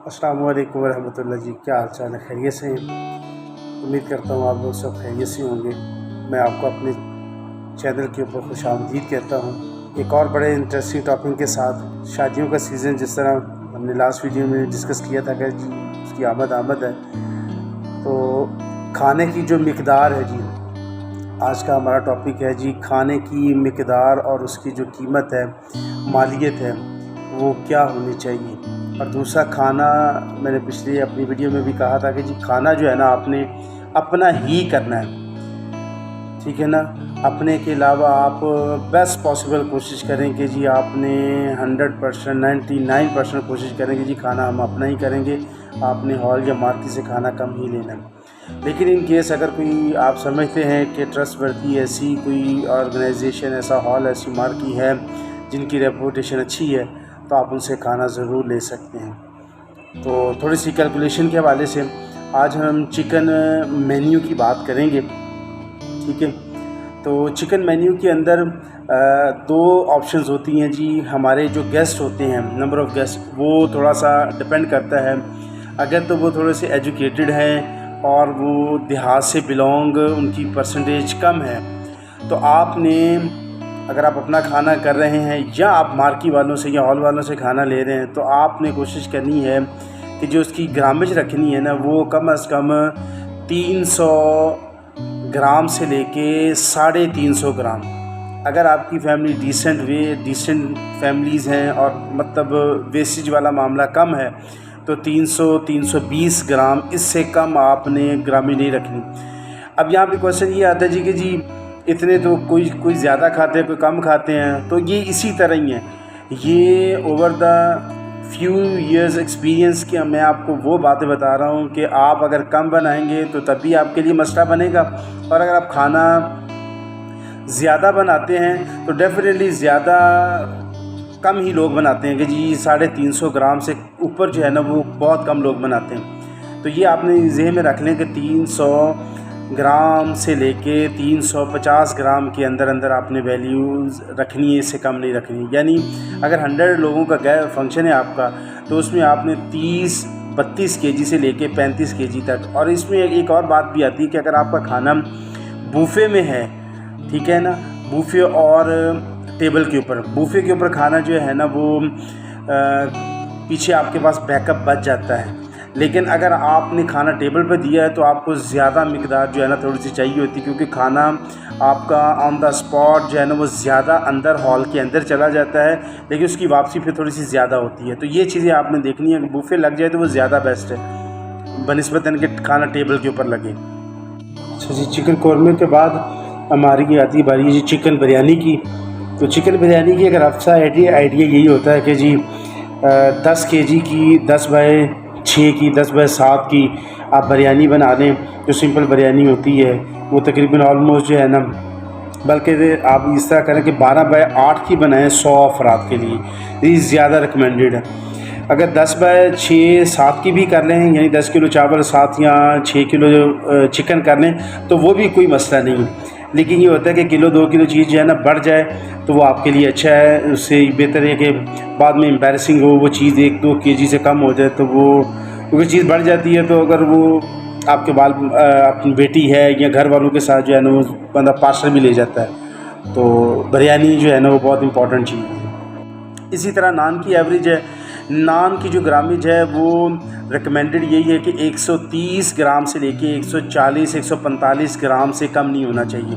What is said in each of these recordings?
अस्सलाम वालेकुम वरहमतुल्लाह जी, क्या हाल चाल है? खैरियत से हैं? उम्मीद करता हूँ आप लोग सब खैरियत से होंगे। मैं आपको अपने चैनल के ऊपर खुशामदीद कहता हूँ एक और बड़े इंटरेस्टिंग टॉपिक के साथ। शादियों का सीज़न, जिस तरह हमने लास्ट वीडियो में डिस्कस किया था कि जी उसकी आमद है, तो खाने की जो मिकदार है जी, आज का हमारा टॉपिक है जी खाने की मिकदार और उसकी जो कीमत है, मालियत है, वो क्या होनी चाहिए। और दूसरा, खाना, मैंने पिछली अपनी वीडियो में भी कहा था कि जी खाना जो है ना, आपने अपना ही करना है, ठीक है ना। अपने के अलावा आप बेस्ट पॉसिबल कोशिश करें कि जी आपने 100%, 99% कोशिश करें कि जी खाना हम अपना ही करेंगे। आपने हॉल या मार्केट से खाना कम ही लेना है। लेकिन इन केस अगर कोई आप समझते हैं कि ट्रस्टवर्दी ऐसी कोई ऑर्गेनाइजेशन, ऐसा हॉल, ऐसी मार्केट है जिनकी रेपुटेशन अच्छी है, तो आप उनसे खाना ज़रूर ले सकते हैं। तो थोड़ी सी कैलकुलेशन के हवाले से आज हम चिकन मेन्यू की बात करेंगे, ठीक है। तो चिकन मेन्यू के अंदर दो ऑप्शंस होती हैं जी। हमारे जो गेस्ट होते हैं, नंबर ऑफ़ गेस्ट, वो थोड़ा सा डिपेंड करता है। अगर तो वो थोड़े से एजुकेटेड हैं और वो देहात से बिलोंग, उनकी परसेंटेज कम है, तो आपने, अगर आप अपना खाना कर रहे हैं या आप मार्की वालों से या हॉल वालों से खाना ले रहे हैं, तो आपने कोशिश करनी है कि जो उसकी ग्रामेज रखनी है ना, वो कम से कम 300 ग्राम से लेके 350 ग्राम। अगर आपकी फैमिली डिसेंट फैमिलीज़ हैं और मतलब वेस्टेज वाला मामला कम है, तो 300-320 ग्राम, इससे कम आपने ग्रामेज नहीं रखनी। अब यहाँ पे क्वेश्चन ये आता है जी कि जी इतने तो कोई ज़्यादा खाते हैं, कोई कम खाते हैं, तो ये इसी तरह ही है। ये over the few years experience के मैं आपको वो बातें बता रहा हूँ कि आप अगर कम बनाएंगे तो तभी आपके लिए मसला बनेगा, और अगर आप खाना ज़्यादा बनाते हैं तो डेफिनेटली ज़्यादा कम ही लोग बनाते हैं कि जी 350 ग्राम से ऊपर जो है ना, वो बहुत कम लोग बनाते हैं। तो ये आपने ज़हन में रख लें कि 300 ग्राम से लेके 350 ग्राम के अंदर अंदर आपने वैल्यूज़ रखनी है, इससे कम नहीं रखनी। यानी अगर 100 लोगों का फंक्शन है आपका, तो उसमें आपने 30-32 केजी से लेके 35 केजी तक। और इसमें एक और बात भी आती है कि अगर आपका खाना बूफे में है, ठीक है ना, बूफे और टेबल के ऊपर, बूफे के ऊपर खाना जो है ना, वो पीछे आपके पास बैकअप बच जाता है। लेकिन अगर आपने खाना टेबल पर दिया है तो आपको ज़्यादा मिकदार जो है ना थोड़ी सी चाहिए होती है, क्योंकि खाना आपका ऑन द स्पॉट जो है ना, वो ज़्यादा अंदर हॉल के अंदर चला जाता है, लेकिन उसकी वापसी फिर थोड़ी सी ज़्यादा होती है। तो ये चीज़ें आपने देखनी है कि बूफे लग जाए तो वो ज़्यादा बेस्ट है बनिस्बत कि खाना टेबल के ऊपर लगे। अच्छा जी, चिकन कौरमे के बाद हमारी आती है बारी जी चिकन बिरयानी की। तो चिकन बिरयानी की अगर आपका आइडिया यही होता है कि जी 10 केजी की, 10x6 की, 10x7 की आप बिरयानी बना लें। जो सिंपल बिरयानी होती है वो तकरीबन ऑलमोस्ट जो है ना, बल्कि आप इस तरह करें कि 12x8 की बनाएं 100 अफराद के लिए, ये ज़्यादा रिकमेंडेड है। अगर 10x6-7 की भी कर लें, यानी 10 किलो चावल 7 या 6 किलो चिकन कर लें, तो वो भी कोई मसला नहीं। लेकिन ये होता है कि किलो 2 किलो चीज़ जो है ना बढ़ जाए तो वो आपके लिए अच्छा है। उससे बेहतर है कि बाद में एम्बैरसिंग हो, वो चीज़ 1-2 केजी से कम हो जाए, तो वो क्योंकि चीज़ बढ़ जाती है, तो अगर वो आपके अपनी बेटी है या घर वालों के साथ जो है ना, वो बंदा पार्सल भी ले जाता है। तो बिरयानी जो है ना, वो बहुत इंपॉर्टेंट चीज़ है। इसी तरह नान की एवरेज है, नान की जो ग्रामेज है वो रिकमेंडेड यही है कि 130 ग्राम से लेके 140-145 ग्राम से कम नहीं होना चाहिए।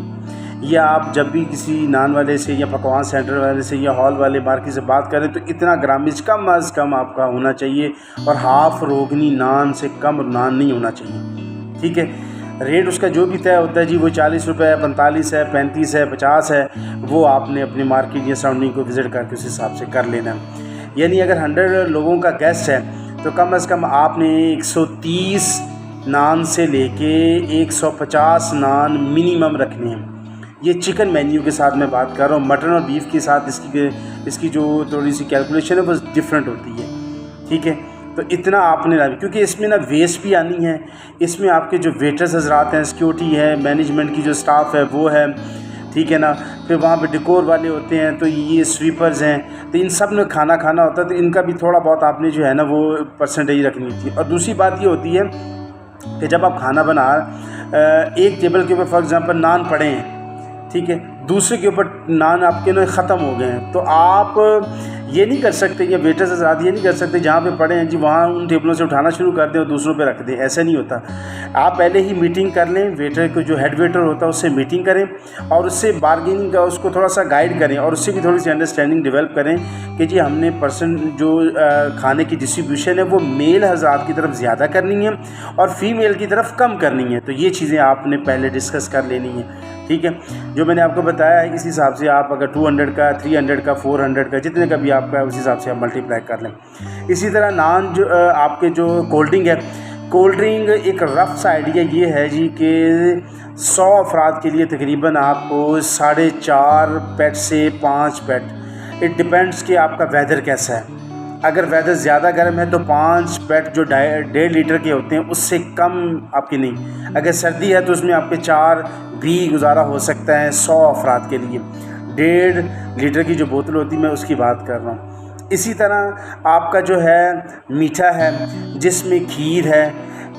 या आप जब भी किसी नान वाले से या पकवान सेंटर वाले से या हॉल वाले मार्केट से बात करें, तो इतना ग्रामेज कम अज़ कम आपका होना चाहिए, और हाफ़ रोगनी नान से कम नान नहीं होना चाहिए, ठीक है। रेट उसका जो भी तय होता है जी, वो 40 रुपये, 45 है, 35 है, 50 है, वो आपने अपने मार्केट या सराउंडिंग को विज़िट करके उस हिसाब से कर लेना है। यानी अगर 100 लोगों का गेस्ट है तो कम से कम आपने 130 नान से लेके 150 नान मिनिमम रखने हैं। ये चिकन मेन्यू के साथ मैं बात कर रहा हूँ। मटन और बीफ के साथ इसकी जो थोड़ी सी कैलकुलेशन है वो डिफरेंट होती है, ठीक है। तो इतना आपने ना, क्योंकि इसमें ना वेस्ट भी आनी है, इसमें आपके जो वेटर्स हजरात हैं, सिक्योरिटी है, मैनेजमेंट की जो स्टाफ है वो है, ठीक है ना। फिर वहाँ पे डेकोर वाले होते हैं, तो ये स्वीपर्स हैं, तो इन सब ने खाना खाना होता है, तो इनका भी थोड़ा बहुत आपने जो है ना वो परसेंटेज रखनी थी। और दूसरी बात ये होती है कि जब आप खाना बना एक टेबल के ऊपर फॉर एग्ज़ाम्पल नान पड़े हैं, ठीक है, दूसरे के ऊपर नान आपके ना ख़त्म हो गए हैं, तो आप ये नहीं कर सकते, या वेटर से ज़्यादा ये नहीं कर सकते जहाँ पे पड़े हैं जी वहाँ उन टेबलों से उठाना शुरू कर दें और दूसरों पे रख दें। ऐसा नहीं होता। आप पहले ही मीटिंग कर लें, वेटर को, जो हेड वेटर होता है उससे मीटिंग करें और उससे बार्गेनिंग का उसको थोड़ा सा गाइड करें और उससे भी थोड़ी सी अंडरस्टैंडिंग डेवलप करें कि जी हमने पर्सन जो खाने की डिस्ट्रीब्यूशन है वो मेल हज़रात की तरफ ज़्यादा करनी है और फीमेल की तरफ कम करनी है। तो ये चीज़ें आपने पहले डिस्कस कर लेनी है, ठीक है। जो मैंने आपको बताया है इस हिसाब से आप अगर 200 का, 300 का, 400 का, जितने का भी आपका है उस हिसाब से आप मल्टीप्लाई कर लें। इसी तरह नान जो आपके जो कोल्ड ड्रिंक है, कोल्ड ड्रिंक एक रफ़ सा आइडिया ये है जी कि 100 अफराद के लिए तकरीबन आपको 4.5 पेट से 5 पेट, इट डिपेंड्स कि आपका वेदर कैसा है। अगर वेदर ज़्यादा गर्म है तो 5 पेट जो 1.5 लीटर के होते हैं उससे कम आपकी नहीं। अगर सर्दी है तो उसमें आपके 4 भी गुजारा हो सकता है 100 अफराद के लिए। 1.5 लीटर की जो बोतल होती है मैं उसकी बात कर रहा हूँ। इसी तरह आपका जो है मीठा है जिसमें खीर है,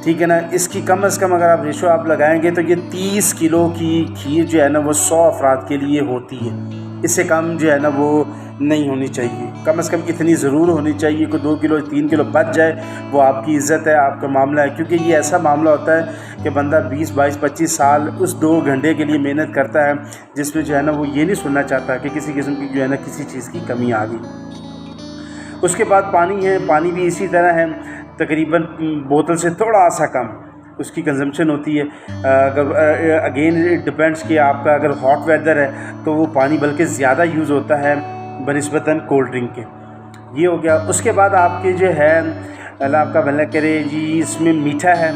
ठीक है ना, इसकी कम से कम अगर आप रेशो आप लगाएंगे तो ये 30 किलो की खीर जो है ना वो 100 अफराद के लिए होती है। इससे कम जो है ना वो नहीं होनी चाहिए, कम से कम इतनी ज़रूर होनी चाहिए कि 2 किलो 3 किलो बच जाए वो आपकी इज़्ज़त है, आपका मामला है। क्योंकि ये ऐसा मामला होता है कि बंदा 20, 22, 25 साल उस 2 घंटे के लिए मेहनत करता है जिसमें जो है ना वो ये नहीं सुनना चाहता कि किसी किस्म की जो है ना किसी चीज़ की कमी आ गई। उसके बाद पानी है, पानी भी इसी तरह है, तकरीबन बोतल से थोड़ा सा कम उसकी कंजम्पशन होती है। अगर अगेन इट डिपेंड्स कि आपका अगर हॉट वेदर है तो वो पानी बल्कि ज़्यादा यूज़ होता है बनिस्बतन कोल्ड ड्रिंक के। ये हो गया। उसके बाद आपके जो है अल्लाह आपका भला करे जी, इसमें मीठा है।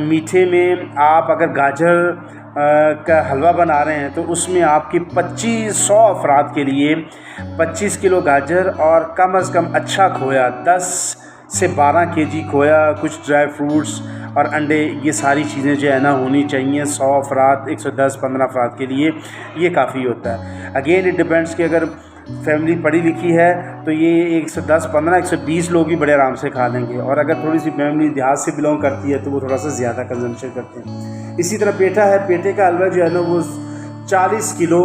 मीठे में आप अगर गाजर का हलवा बना रहे हैं तो उसमें आपकी 2500 अफराद के लिए 25 किलो गाजर और कम से कम अच्छा खोया 10 से 12 केजी खोया, कुछ ड्राई फ्रूट्स और अंडे, ये सारी चीज़ें जो है ना होनी चाहिए 100 अफराद 110-15 अफराद के लिए। ये काफ़ी होता है। अगेन इट डिपेंड्स कि अगर फैमिली पढ़ी लिखी है तो ये 110, 15, 120 लोग भी बड़े आराम से खा लेंगे, और अगर थोड़ी सी फैमिली देहात से बिलोंग करती है तो वो थोड़ा सा ज़्यादा कंजम्पशन करते हैं। इसी तरह पेठा है, पेठे का हलवा जो है ना वो 40 किलो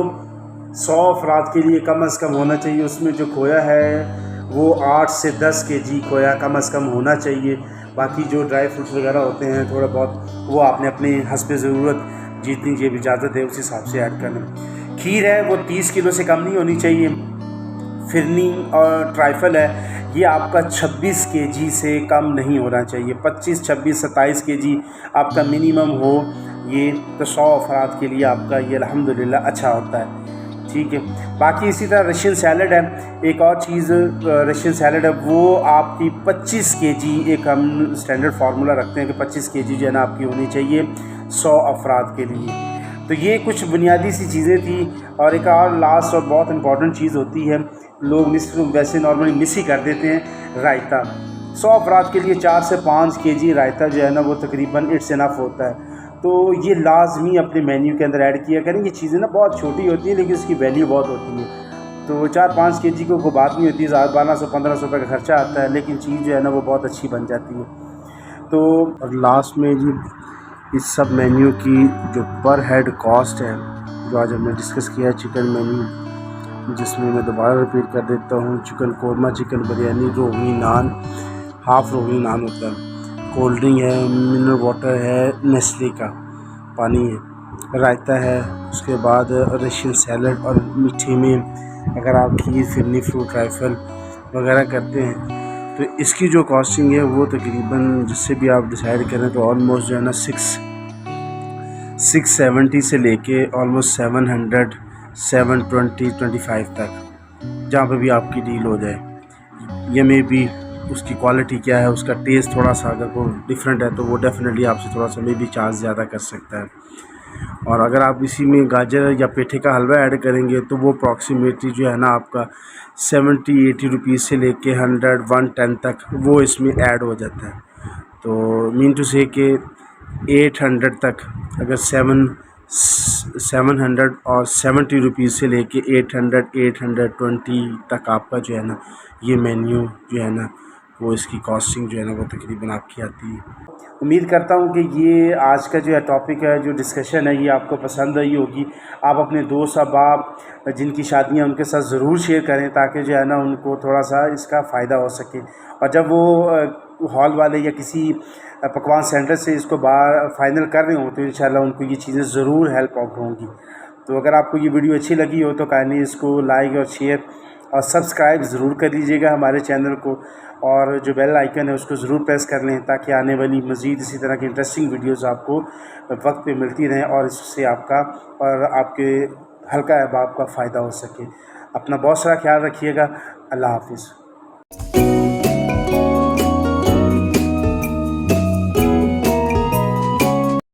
100 अफराद के लिए कम से कम होना चाहिए। उसमें जो खोया है वो 8 से 10 केजी खोया कम से कम होना चाहिए। बाकी जो ड्राई फ्रूट्स वगैरह होते हैं थोड़ा बहुत वो आपने अपने हस्ब ज़रूरत जितनी जेब इजाज़त है उस हिसाब से ऐड करना। खीर है वो 30 किलो से कम नहीं होनी चाहिए। फिरनी और ट्राइफल है ये आपका 26 केजी से कम नहीं होना चाहिए। 25, 26, 27 केजी आपका मिनिमम हो ये, तो 100 अफराद के लिए आपका ये अल्हम्दुलिल्लाह अच्छा होता है, ठीक है। बाकी इसी तरह रशियन सैलड है, एक और चीज़ रशियन सैलड है वो आपकी 25 केजी, एक हम स्टैंडर्ड फार्मूला रखते हैं कि 25 केजी जो है ना आपकी होनी चाहिए 100 अफराद के लिए। तो ये कुछ बुनियादी सी चीज़ें थी। और एक और लास्ट और बहुत इंपॉर्टेंट चीज़ होती है, लोग वैसे नॉर्मली मिस ही कर देते हैं, रायता। 100 अफराद के लिए 4 से 5 केजी रायता जो है ना वो तकरीबन इट्स इनफ होता है। तो ये लाजमी अपने मेन्यू के अंदर ऐड किया करें। ये चीज़ें ना बहुत छोटी होती हैं लेकिन उसकी वैल्यू बहुत होती है। तो 4-5 केजी को कोई बात नहीं होती, 1200-1500 रुपये का खर्चा आता है, लेकिन चीज़ जो है ना वो बहुत अच्छी बन जाती है। तो और लास्ट में जी इस सब मेन्यू की जो पर हेड कॉस्ट है जो आज हमने डिस्कस किया है, चिकन मेन्यू, जिसमें मैं दोबारा रिपीट कर देता हूँ, चिकन कोरमा, चिकन बिरयानी, रोगनी नान, हाफ़ रोगनी नान होता है, कोल्ड ड्रिंक है, मिनरल वाटर है, नेस्ले का पानी है, रायता है, उसके बाद रशियन सैलड, और मीठे में अगर आप खीर, फिरनी, फ्रूट राइफल वगैरह करते हैं तो इसकी जो कॉस्टिंग है वो तकरीबन जिससे भी आप डिसाइड करें तो ऑलमोस्ट जो है ना 670 से लेके ऑलमोस्ट 700, 720, 25 तक, जहाँ पे भी आपकी डील हो जाए। ये में भी उसकी क्वालिटी क्या है, उसका टेस्ट थोड़ा सा अगर वो डिफरेंट है तो वो डेफिनेटली आपसे थोड़ा सा में भी चार्ज ज़्यादा कर सकता है। और अगर आप इसी में गाजर या पेठे का हलवा ऐड करेंगे तो वो अप्रॉक्सीमेटली जो है ना आपका 70-80 रुपीज़ से लेके 100-110 तक वो इसमें ऐड हो जाता है। तो मीन टू से कि 800 तक, अगर 7 700 और 70 रुपीज़ से लेके 800 820 तक आपका जो है ना ये मेन्यू जो है ना वो इसकी कॉस्टिंग जो है ना वो तकरीबन आपकी आती है। उम्मीद करता हूँ कि ये आज का जो है टॉपिक है, जो डिस्कशन है, ये आपको पसंद आई होगी। आप अपने दोस्त अहबाब जिनकी शादियाँ उनके साथ ज़रूर शेयर करें ताकि जो है ना उनको थोड़ा सा इसका फ़ायदा हो सके। और जब वो हॉल वाले या किसी पकवान सेंटर से इसको बाहर फाइनल कर रहे हो तो इंशाल्लाह उनको ये चीज़ें ज़रूर हेल्प आउट होंगी। तो अगर आपको ये वीडियो अच्छी लगी हो तो काइंडली इसको लाइक और शेयर और सब्सक्राइब ज़रूर कर लीजिएगा हमारे चैनल को, और जो बेल आइकन है उसको ज़रूर प्रेस कर लें ताकि आने वाली मज़ीद इसी तरह की इंटरेस्टिंग वीडियोज़ आपको वक्त पे मिलती रहें और इससे आपका और आपके हल्का अहबाब का फ़ायदा हो सके। अपना बहुत सारा ख्याल रखिएगा। अल्लाह हाफिज़।